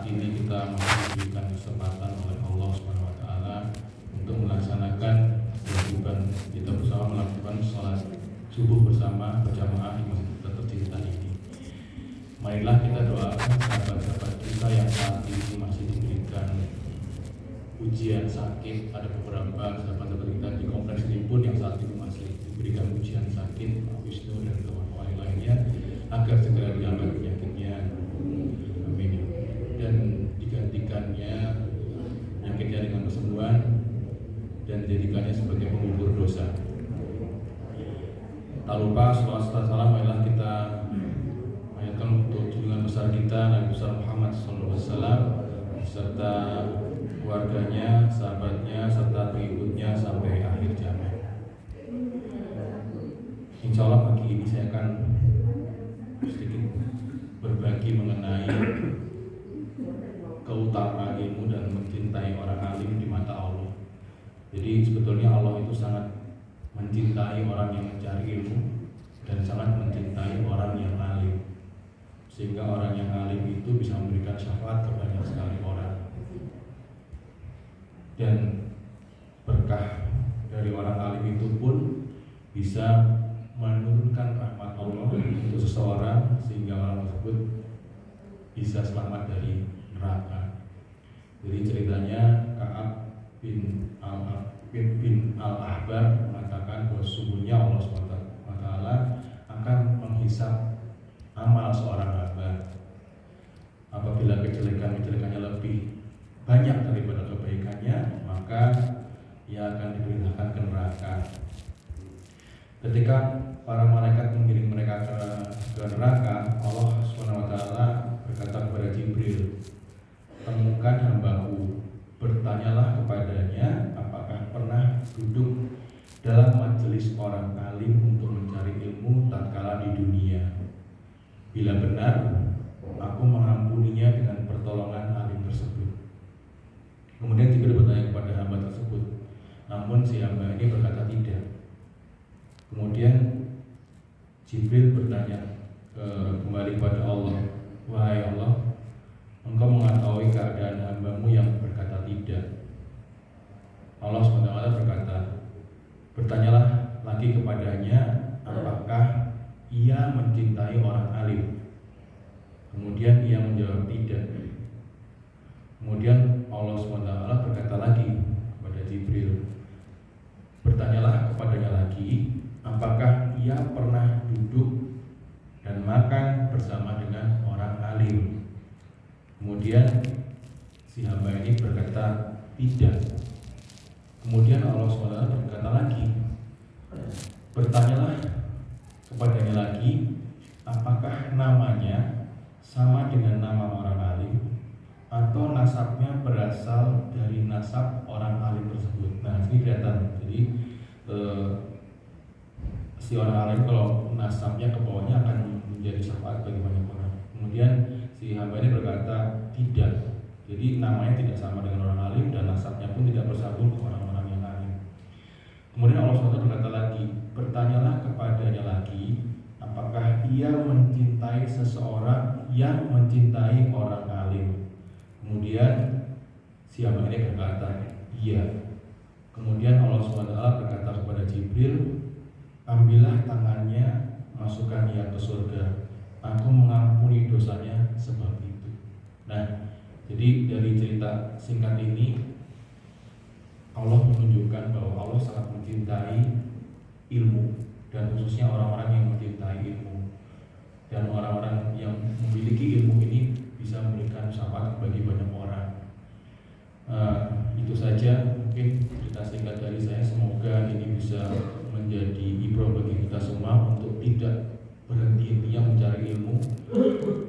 saat ini kita masih diberikan kesempatan oleh Allah Subhanahu wa taala untuk melaksanakan kewajiban kita bersama melakukan sholat subuh bersama berjamaah di masjid kita tercinta ini. Marilah kita doakan sahabat-sahabat kita yang saat ini masih diberikan ujian sakit. Ada beberapa sahabat-sahabat kita di kompleks ini pun yang saat ini masih diberikan ujian sakit, Pak Wisnu dan kawan-kawan lainnya, agar segera diangkat penyakitnya, amin, dan digantikannya penyakitnya dengan kesembuhan dan dijadikannya sebagai pengukur dosa. Tak lupa salawat serta salam marilah kita panjatkan untuk junjungan besar kita Nabi besar Muhammad SAW serta keluarganya, sahabatnya, serta pengikutnya sampai akhir zaman. Insya Allah pagi ini saya akan sedikit berbagi mengenai keutamaan ilmu dan mencintai orang alim di mata Allah. Jadi sebetulnya Allah itu sangat mencintai orang yang mencari ilmu dan sangat mencintai orang yang alim, sehingga orang yang alim itu bisa memberikan syafaat kepada banyak sekali orang, dan berkah dari orang alim itu pun bisa menurunkan rahmat Allah untuk seseorang sehingga orang tersebut bisa selamat dari neraka. Jadi ceritanya Ka'ab bin Al-Ahbar mengatakan bahwa sesungguhnya Allah SWT akan menghisap amal seorang hamba. Apabila kejelekannya lebih banyak daripada kebaikannya, maka ia akan diperintahkan ke neraka. Ketika para malaikat mengiring mereka ke neraka, Allah SWT berkata kepada Jibril, "Temukan hambaku, bertanyalah kepadanya apakah pernah duduk dalam majelis orang alim untuk mencari ilmu tatkala di dunia. Bila benar, aku mengampuninya dengan pertolongan alim tersebut." Kemudian Jibril bertanya kepada hamba tersebut, namun si hamba ini berkata tidak. Kemudian Jibril bertanya kembali kepada Allah, "Wahai Allah, Engkau mengetahui keadaan hambamu yang berkata tidak." Allah SWT berkata, "Bertanyalah lagi kepadanya apakah ia mencintai orang alim." Kemudian ia menjawab tidak. Kemudian Allah SWT berkata lagi kepada Jibril, "Bertanyalah kepadanya lagi apakah ia pernah duduk dan makan bersama dengan orang alim." Kemudian si hamba ini berkata tidak. Kemudian Allah SWT berkata lagi, "Bertanyalah kepadanya lagi apakah namanya sama dengan nama orang alim atau nasabnya berasal dari nasab orang alim tersebut." Nah, ini kelihatan. Jadi si orang alim kalau nasabnya ke bawahnya akan menjadi syafaat bagi banyak orang. Kemudian si hamba ini berkata tidak. Jadi namanya tidak sama dengan orang alim dan nasabnya pun tidak bersambung ke orang-orang yang alim. Kemudian Allah SWT berkata lagi, "Bertanyalah kepadanya lagi apakah ia mencintai seseorang yang mencintai orang alim." Kemudian si hamba ini berkata iya. Kemudian Allah SWT berkata kepada Jibril, "Ambillah tangannya, masukkan ia ke surga. Aku mengampuni dosanya sebab itu." Nah, jadi dari cerita singkat ini Allah menunjukkan bahwa Allah sangat mencintai ilmu, dan khususnya orang-orang yang mencintai ilmu, dan orang-orang yang memiliki ilmu ini bisa memberikan syafaat bagi banyak orang. Itu saja mungkin cerita singkat dari saya. Semoga ini bisa menjadi ibrah bagi kita semua untuk tidak berhenti-hentinya mencari ilmu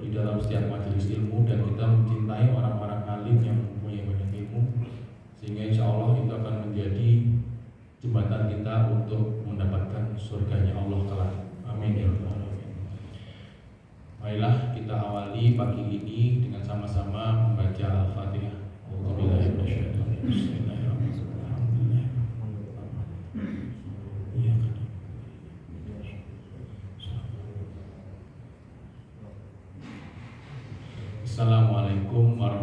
di dalam setiap majelis ilmu, dan kita mencintai orang-orang alim yang mempunyai banyak ilmu, sehingga insya Allah itu akan menjadi jembatan kita untuk mendapatkan surganya Allah kelak. Amin ya rabbal alamin. Marilah kita awali pagi ini dengan sama-sama membaca Al-Fatihah. Assalamualaikum warahmatullahi